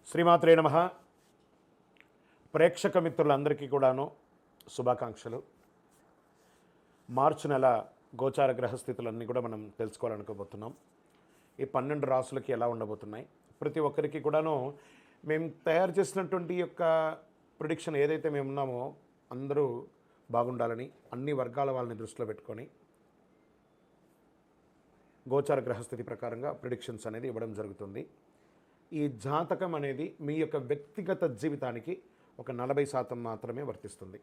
శ్రీమాత్రే నమః. ప్రేక్షక మిత్రులందరికీ కూడాను శుభాకాంక్షలు. మార్చి నెల గోచార గ్రహస్థితులన్నీ కూడా మనం తెలుసుకోవాలనుకోబోతున్నాం. ఈ 12 రాసులకి ఎలా ఉండబోతున్నాయి, ప్రతి ఒక్కరికి కూడాను మేము తయారు చేసినటువంటి యొక్క ప్రిడిక్షన్ ఏదైతే మేము ఉన్నామో అందరూ బాగుండాలని అన్ని వర్గాల వాళ్ళని దృష్టిలో పెట్టుకొని గోచార గ్రహస్థితి ప్రకారంగా ప్రిడిక్షన్స్ అనేది ఇవ్వడం జరుగుతుంది. ఈ జాతకం అనేది మీ యొక్క వ్యక్తిగత జీవితానికి ఒక 40% మాత్రమే వర్తిస్తుంది.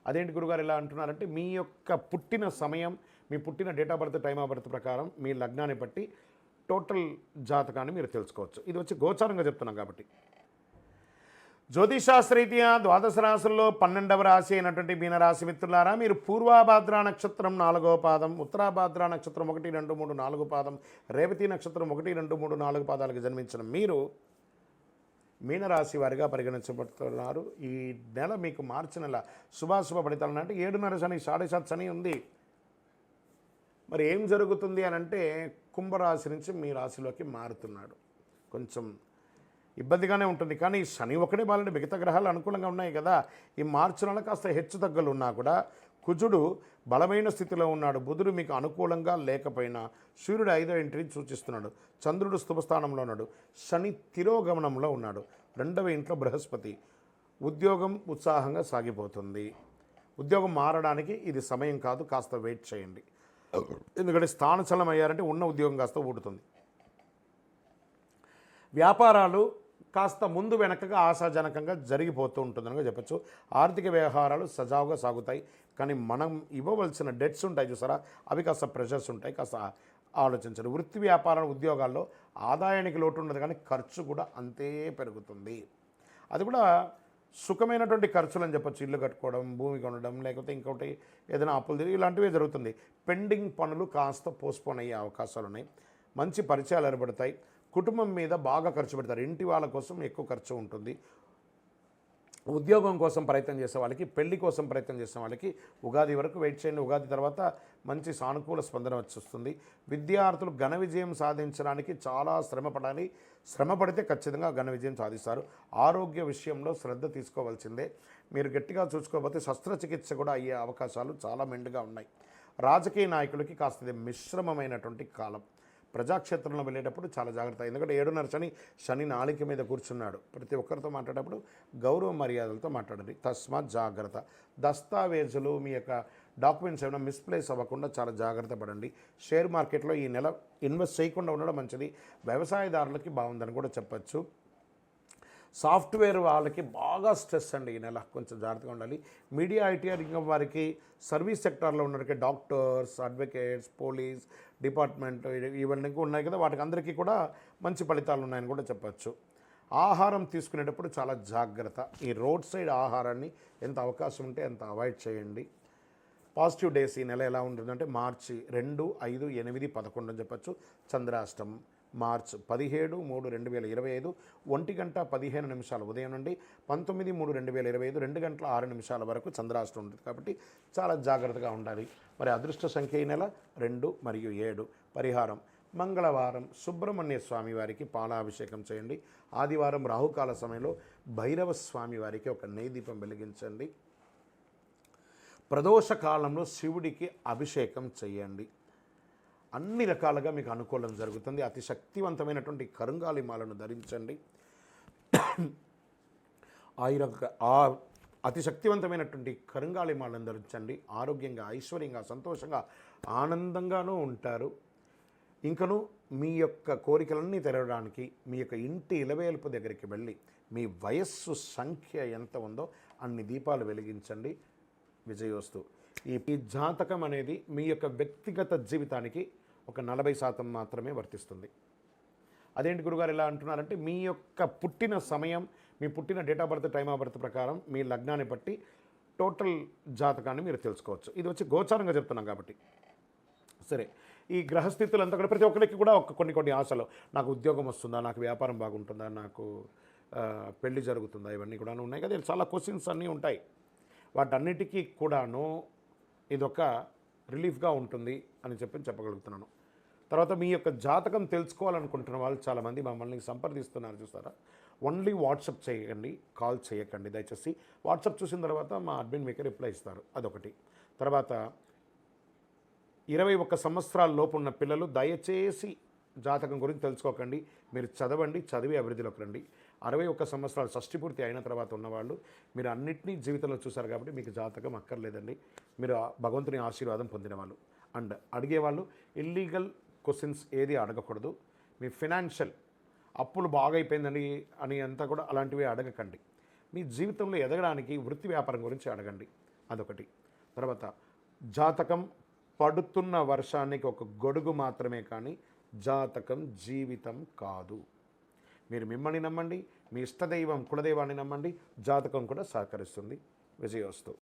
అదేంటి గురుగారు ఎలా అంటున్నారంటే, మీ యొక్క పుట్టిన సమయం, మీ పుట్టిన date of birth, time of birth ప్రకారం మీ లగ్నాన్ని బట్టి టోటల్ జాతకాన్ని మీరు తెలుసుకోవచ్చు. ఇది వచ్చి గోచారంగా చెప్తున్నాం కాబట్టి. జ్యోతిషాస్త్రరీత్యా ద్వాదశ రాశుల్లో 12వ రాశి అయినటువంటి మీనరాశి మిత్రులారా, మీరు పూర్వాభాద్ర నక్షత్రం 4వ పాదం, ఉత్తరాభాద్ర నక్షత్రం 1, 2, 3, 4 పాదం, రేవతి నక్షత్రం 1, 2, 3, 4 పాదాలకు జన్మించిన మీరు మీనరాశి వారిగా పరిగణించబడుతున్నారు. ఈ నెల మీకు మార్చి నెల శుభాశుభ ఫలితాలు అంటే 7.5 శని, 7.5 శని ఉంది. మరి ఏం జరుగుతుంది అని అంటే, కుంభరాశి నుంచి మీ రాశిలోకి మారుతున్నాడు. కొంచెం ఇబ్బందిగానే ఉంటుంది, కానీ శని ఒకటే బాలంటే మిగతా గ్రహాలు అనుకూలంగా ఉన్నాయి కదా. ఈ మార్చి నెల కాస్త హెచ్చు తగ్గులు ఉన్నా కూడా కుజుడు బలమైన స్థితిలో ఉన్నాడు. బుధుడు మీకు అనుకూలంగా లేకపోయినా సూర్యుడు 5వ ఇంటిని సూచిస్తున్నాడు. చంద్రుడు స్థుభస్థానంలో ఉన్నాడు. శని తిరోగమనంలో ఉన్నాడు. 2వ ఇంట్లో బృహస్పతి. ఉద్యోగం ఉత్సాహంగా సాగిపోతుంది. ఉద్యోగం మారడానికి ఇది సమయం కాదు, కాస్త వెయిట్ చేయండి. ఎందుకంటే స్థానచలం అయ్యారంటే ఉన్న ఉద్యోగం కాస్త ఊడుతుంది. వ్యాపారాలు కాస్త ముందు వెనకగా ఆశాజనకంగా జరిగిపోతూ ఉంటుందని చెప్పచ్చు. ఆర్థిక వ్యవహారాలు సజావుగా సాగుతాయి, కానీ మనం ఇవ్వవలసిన డెట్స్ ఉంటాయి చూసారా, అవి కాస్త ప్రెషర్స్ ఉంటాయి, కాస్త ఆలోచించండి. వృత్తి వ్యాపార ఉద్యోగాల్లో ఆదాయానికి లోటు ఉండదు, కానీ ఖర్చు కూడా అంతే పెరుగుతుంది. అది కూడా సుఖమైనటువంటి ఖర్చులు అని చెప్పచ్చు. ఇల్లు కట్టుకోవడం, భూమి కొనడం, లేకపోతే ఇంకోటి ఏదైనా అప్పులు తిరిగి ఇలాంటివే జరుగుతుంది. పెండింగ్ పనులు కాస్త పోస్ట్పోన్ అయ్యే అవకాశాలు ఉన్నాయి. మంచి పరిచయాలు ఏర్పడతాయి. కుటుంబం మీద బాగా ఖర్చు పెడతారు. ఇంటి వాళ్ళ కోసం ఎక్కువ ఖర్చు ఉంటుంది. ఉద్యోగం కోసం ప్రయత్నం చేసే వాళ్ళకి, పెళ్లి కోసం ప్రయత్నం చేసే వాళ్ళకి ఉగాది వరకు వెయిట్ చేయండి. ఉగాది తర్వాత మంచి సానుకూల స్పందన వస్తుంది. విద్యార్థులు ఘన విజయం సాధించడానికి చాలా శ్రమపడాలి. శ్రమపడితే ఖచ్చితంగా ఘన విజయం సాధిస్తారు. ఆరోగ్య విషయంలో శ్రద్ధ తీసుకోవాల్సిందే. మీరు గట్టిగా చూసుకోకపోతే శస్త్రచికిత్స కూడా అయ్యే అవకాశాలు చాలా మెండుగా ఉన్నాయి. రాజకీయ నాయకులకి కాస్త మిశ్రమమైనటువంటి కాలం. ప్రజాక్షేత్రంలో వెళ్ళేటప్పుడు చాలా జాగ్రత్త. ఎందుకంటే 7.5 శని, శని నాలిక మీద కూర్చున్నాడు. ప్రతి ఒక్కరితో మాట్లాడేటప్పుడు గౌరవ మర్యాదలతో మాట్లాడండి. తస్మాత్ జాగ్రత్త. దస్తావేజులు, మీ యొక్క డాక్యుమెంట్స్ ఏమైనా మిస్ప్లేస్ అవ్వకుండా చాలా జాగ్రత్త పడండి. షేర్ మార్కెట్లో ఈ నెల ఇన్వెస్ట్ చేయకుండా ఉండడం మంచిది. వ్యవసాయదారులకి బాగుందని కూడా చెప్పచ్చు. సాఫ్ట్వేర్ వాళ్ళకి బాగా స్ట్రెస్ అండి ఈ నెల, కొంచెం జాగ్రత్తగా ఉండాలి. మీడియా, ఐటీ రంగం వారికి, సర్వీస్ సెక్టార్లో ఉన్నవారికి, డాక్టర్స్, అడ్వకేట్స్, పోలీస్ డిపార్ట్మెంట్ ఇవన్నీ ఉన్నాయి కదా, వాటికి అందరికీ కూడా మంచి ఫలితాలు ఉన్నాయని కూడా చెప్పచ్చు. ఆహారం తీసుకునేటప్పుడు చాలా జాగ్రత్త. ఈ రోడ్ సైడ్ ఆహారాన్ని ఎంత అవకాశం ఉంటే అంత అవాయిడ్ చేయండి. పాజిటివ్ డేస్ ఈ నెల ఎలా ఉంటుందంటే, మార్చి 2, 5, 8, 11 అని చెప్పచ్చు. చంద్రాష్టమం మార్చి 17, 3, 2025 1:15 ఉదయం నుండి 19, 3, 2025 2:06 వరకు చంద్రాష్టమం ఉంటుంది. కాబట్టి చాలా జాగ్రత్తగా ఉండాలి. మరి అదృష్ట సంఖ్య ఈ నెల 2 మరియు 7. పరిహారం: మంగళవారం సుబ్రహ్మణ్య స్వామి వారికి పాలాభిషేకం చేయండి. ఆదివారం రాహుకాల సమయంలో భైరవ స్వామి వారికి ఒక నెయ్యి దీపం వెలిగించండి. ప్రదోష కాలంలో శివుడికి అభిషేకం చేయండి. అన్ని రకాలుగా మీకు అనుకూలం జరుగుతుంది. అతి శక్తివంతమైనటువంటి కరుంగాలి మాలను ధరించండి. అతి శక్తివంతమైనటువంటి కరుంగాలి మాలను ధరించండి. ఆరోగ్యంగా, ఐశ్వర్యంగా, సంతోషంగా, ఆనందంగానూ ఉంటారు. ఇంకను మీ యొక్క కోరికలన్నీ తెరవడానికి మీ యొక్క ఇంటి ఇలవేల్పు దగ్గరికి వెళ్ళి మీ వయస్సు సంఖ్య ఎంత ఉందో అన్ని దీపాలు వెలిగించండి. విజయోస్తు. ఈ జాతకం అనేది మీ యొక్క వ్యక్తిగత జీవితానికి ఒక 40% మాత్రమే వర్తిస్తుంది. అదేంటి గురుగారు ఎలా అంటున్నారంటే, మీ యొక్క పుట్టిన సమయం, మీ పుట్టిన date of birth, time of birth ప్రకారం మీ లగ్నాన్ని బట్టి టోటల్ జాతకాన్ని మీరు తెలుసుకోవచ్చు. ఇది వచ్చి గోచారంగా చెప్తున్నాం కాబట్టి. సరే, ఈ గ్రహస్థితులు అంతా కూడా ప్రతి ఒక్కరికి కూడా కొన్ని ఆశలు. నాకు ఉద్యోగం వస్తుందా, నాకు వ్యాపారం బాగుంటుందా, నాకు పెళ్లి జరుగుతుందా, ఇవన్నీ కూడా ఉన్నాయి కదా. చాలా క్వశ్చన్స్ అన్నీ ఉంటాయి. వాటన్నిటికీ కూడాను ఇదొక రిలీఫ్గా ఉంటుంది అని చెప్పగలుగుతున్నాను. తర్వాత మీ యొక్క జాతకం తెలుసుకోవాలనుకుంటున్న వాళ్ళు చాలామంది మమ్మల్ని సంప్రదిస్తున్నారు చూస్తారా. ఓన్లీ వాట్సాప్ చేయకండి, కాల్ చేయకండి దయచేసి. వాట్సాప్ చూసిన తర్వాత మా అడ్మిన్ మీకు రిప్లై ఇస్తారు, అదొకటి. తర్వాత 21 సంవత్సరాల లోపు ఉన్న పిల్లలు దయచేసి జాతకం గురించి తెలుసుకోకండి. మీరు చదవండి, చదివి అభివృద్ధిలోకి రండి. 61 సంవత్సరాలు షష్టి పూర్తి అయిన తర్వాత ఉన్నవాళ్ళు మీరు అన్నింటినీ జీవితంలో చూశారు కాబట్టి మీకు జాతకం అక్కర్లేదండి. మీరు భగవంతుని ఆశీర్వాదం పొందిన వాళ్ళు. అండ్ అడిగేవాళ్ళు ఇల్లీగల్ క్వశ్చన్స్ ఏది అడగకూడదు. మీ ఫినాన్షియల్ అప్పులు బాగా అయిపోయిందని అని అంతా కూడా అలాంటివి అడగకండి. మీ జీవితంలో ఎదగడానికి వృత్తి వ్యాపారం గురించి అడగండి, అదొకటి. తర్వాత జాతకం పడుతున్న వర్షానికి ఒక గొడుగు మాత్రమే కానీ జాతకం జీవితం కాదు. మీరు మిమ్మల్ని నమ్మండి, మీ ఇష్టదైవం కులదైవాన్ని నమ్మండి, జాతకం కూడా సహకరిస్తుంది. విజయోస్తు.